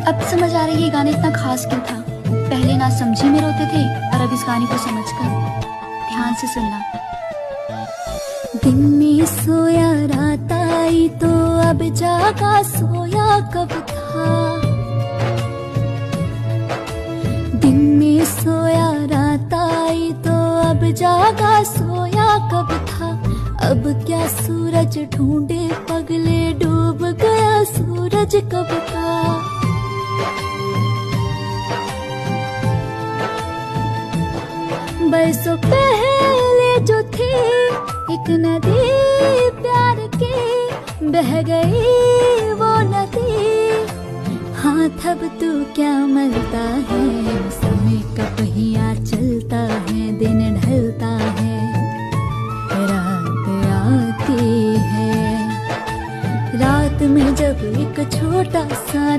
अब समझ आ रही है ये गाना इतना खास क्यों था। पहले ना समझी में रोते थे और अब इस गाने को समझकर ध्यान से सुनना। दिन में सोया रात आई तो अब जागा सोया कब था। दिन में सोया रात आई तो अब जागा सोया कब था। अब क्या सूरज ढूंढे पगले डूब गया सूरज कब का। बरसों पहले जो थी एक नदी प्यार की बह गई वो नदी। हाथ अब तू क्या मलता है समय का पहिया चलता है दिन ढलता है रात आती है। रात में जब एक छोटा सा